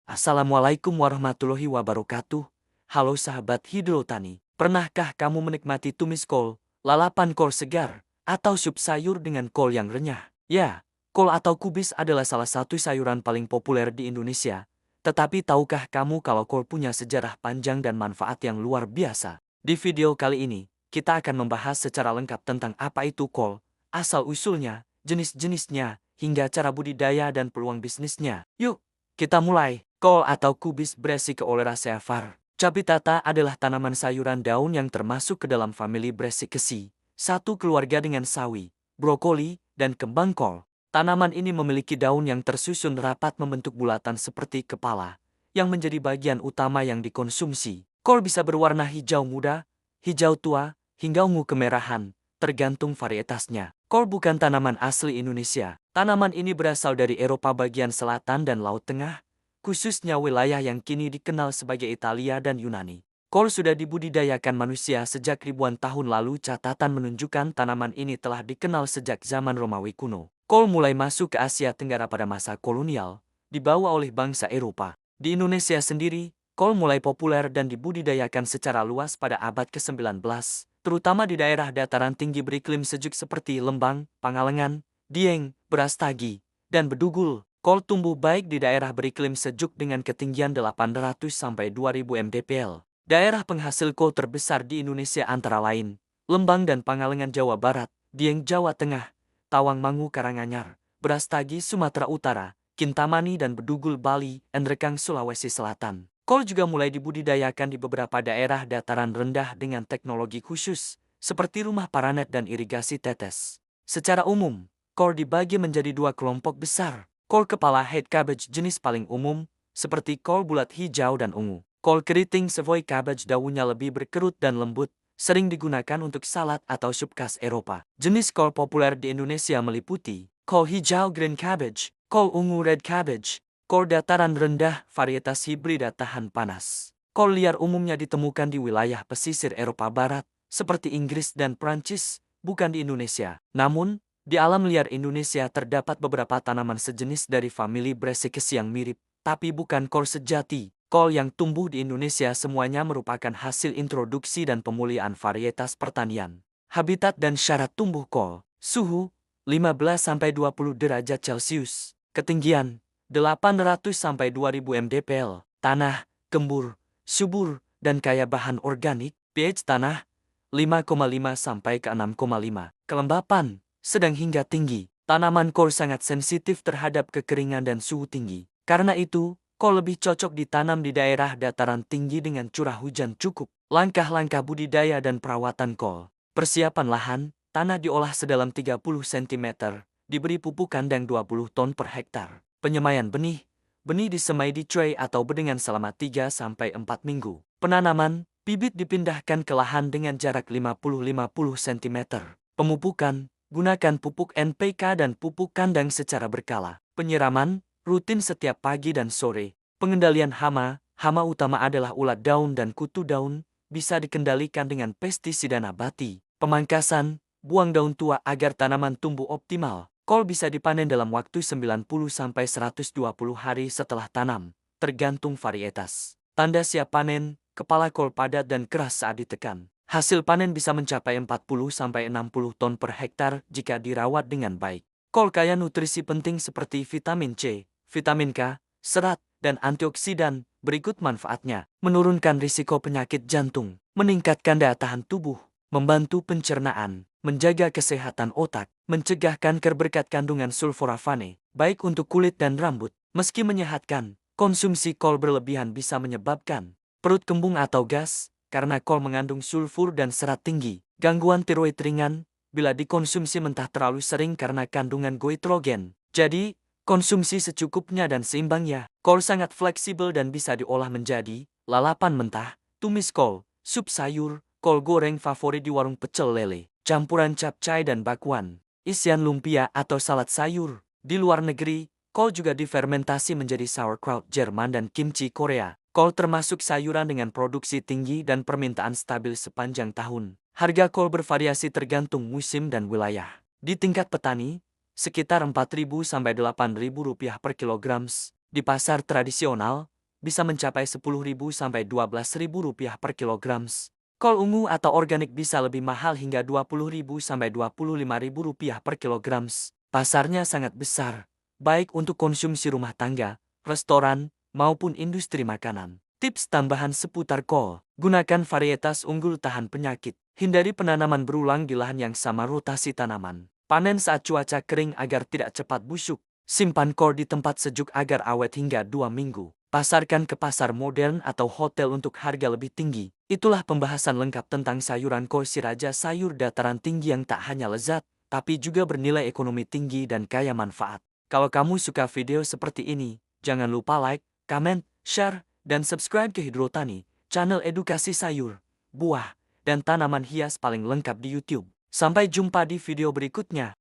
Assalamualaikum warahmatullahi wabarakatuh. Halo sahabat hidrotani, pernahkah kamu menikmati tumis kol, lalapan kol segar, atau sup sayur dengan kol yang renyah? Ya, kol atau kubis adalah salah satu sayuran paling populer di Indonesia. Tetapi tahukah kamu kalau kol punya sejarah panjang dan manfaat yang luar biasa? Di video kali ini, kita akan membahas secara lengkap tentang apa itu kol, asal-usulnya, jenis-jenisnya, hingga cara budidaya dan peluang bisnisnya. Yuk, kita mulai. Kol atau kubis Brassicaceae var. Capitata adalah tanaman sayuran daun yang termasuk ke dalam famili Brassicaceae, satu keluarga dengan sawi, brokoli, dan kembang kol. Tanaman ini memiliki daun yang tersusun rapat membentuk bulatan seperti kepala, yang menjadi bagian utama yang dikonsumsi. Kol bisa berwarna hijau muda, hijau tua, hingga ungu kemerahan, tergantung varietasnya. Kol bukan tanaman asli Indonesia. Tanaman ini berasal dari Eropa bagian selatan dan Laut Tengah, khususnya wilayah yang kini dikenal sebagai Italia dan Yunani. Kol sudah dibudidayakan manusia sejak ribuan tahun lalu. Catatan menunjukkan tanaman ini telah dikenal sejak zaman Romawi kuno. Kol mulai masuk ke Asia Tenggara pada masa kolonial, dibawa oleh bangsa Eropa. Di Indonesia sendiri, kol mulai populer dan dibudidayakan secara luas pada abad ke-19, terutama di daerah dataran tinggi beriklim sejuk seperti Lembang, Pangalengan, Dieng, Brastagi, dan Bedugul. Kol tumbuh baik di daerah beriklim sejuk dengan ketinggian 800 sampai 2000 mdpl. Daerah penghasil kol terbesar di Indonesia antara lain Lembang dan Pangalengan Jawa Barat, Dieng Jawa Tengah, Tawangmangu Karanganyar, Brastagi Sumatera Utara, Kintamani dan Bedugul Bali, Endrekang Sulawesi Selatan. Kol juga mulai dibudidayakan di beberapa daerah dataran rendah dengan teknologi khusus, seperti rumah paranet dan irigasi tetes. Secara umum, kol dibagi menjadi dua kelompok besar. Kol kepala head cabbage jenis paling umum, seperti kol bulat hijau dan ungu. Kol keriting Savoy cabbage daunnya lebih berkerut dan lembut, sering digunakan untuk salad atau sup khas Eropa. Jenis kol populer di Indonesia meliputi kol hijau green cabbage, kol ungu red cabbage, kol dataran rendah varietas hibrida tahan panas. Kol liar umumnya ditemukan di wilayah pesisir Eropa Barat, seperti Inggris dan Prancis, bukan di Indonesia. Namun, di alam liar Indonesia terdapat beberapa tanaman sejenis dari famili Brassicaceae yang mirip, tapi bukan kol sejati. Kol yang tumbuh di Indonesia semuanya merupakan hasil introduksi dan pemulihan varietas pertanian. Habitat dan syarat tumbuh kol. Suhu 15-20 derajat Celcius. Ketinggian 800-2000 mdpl. Tanah gembur, subur, dan kaya bahan organik. pH tanah 5,5-6,5. Kelembapan sedang hingga tinggi. Tanaman kol sangat sensitif terhadap kekeringan dan suhu tinggi. Karena itu, kol lebih cocok ditanam di daerah dataran tinggi dengan curah hujan cukup. Langkah-langkah budidaya dan perawatan kol. Persiapan lahan, tanah diolah sedalam 30 cm, diberi pupuk kandang 20 ton per hektar. Penyemaian benih, benih disemai di tray atau bedengan selama 3-4 minggu. Penanaman, bibit dipindahkan ke lahan dengan jarak 50-50 cm. Pemupukan, gunakan pupuk NPK dan pupuk kandang secara berkala. Penyiraman, rutin setiap pagi dan sore. Pengendalian hama, hama utama adalah ulat daun dan kutu daun, bisa dikendalikan dengan pestisida nabati. Pemangkasan, buang daun tua agar tanaman tumbuh optimal. Kol bisa dipanen dalam waktu 90-120 hari setelah tanam, tergantung varietas. Tanda siap panen, kepala kol padat dan keras saat ditekan. Hasil panen bisa mencapai 40-60 ton per hektar jika dirawat dengan baik. Kol kaya nutrisi penting seperti vitamin C, vitamin K, serat, dan antioksidan. Berikut manfaatnya: menurunkan risiko penyakit jantung, meningkatkan daya tahan tubuh, membantu pencernaan, menjaga kesehatan otak, mencegah kanker berkat kandungan sulforafane, baik untuk kulit dan rambut. Meski menyehatkan, konsumsi kol berlebihan bisa menyebabkan perut kembung atau gas, karena kol mengandung sulfur dan serat tinggi. Gangguan tiroid ringan, bila dikonsumsi mentah terlalu sering karena kandungan goitrogen. Jadi, konsumsi secukupnya dan seimbangnya. Kol sangat fleksibel dan bisa diolah menjadi lalapan mentah, tumis kol, sup sayur, kol goreng favorit di warung pecel lele, campuran capcay dan bakwan, isian lumpia atau salad sayur. Di luar negeri, kol juga difermentasi menjadi sauerkraut Jerman dan kimchi Korea. Kol termasuk sayuran dengan produksi tinggi dan permintaan stabil sepanjang tahun. Harga kol bervariasi tergantung musim dan wilayah. Di tingkat petani, sekitar Rp4.000 sampai Rp8.000 per kilogram. Di pasar tradisional, bisa mencapai Rp10.000 sampai Rp12.000 per kilogram. Kol ungu atau organik bisa lebih mahal hingga Rp20.000 sampai Rp25.000 per kilogram. Pasarnya sangat besar, baik untuk konsumsi rumah tangga, restoran, maupun industri makanan. Tips tambahan seputar kol: gunakan varietas unggul tahan penyakit. Hindari penanaman berulang di lahan yang sama, rotasi tanaman. Panen saat cuaca kering agar tidak cepat busuk. Simpan kol di tempat sejuk agar awet hingga 2 minggu. Pasarkan ke pasar modern atau hotel untuk harga lebih tinggi. Itulah pembahasan lengkap tentang sayuran kol siraja, sayur dataran tinggi yang tak hanya lezat, tapi juga bernilai ekonomi tinggi dan kaya manfaat. Kalau kamu suka video seperti ini, jangan lupa like, comment, share, dan subscribe ke Hidrotani, channel edukasi sayur, buah, dan tanaman hias paling lengkap di YouTube. Sampai jumpa di video berikutnya.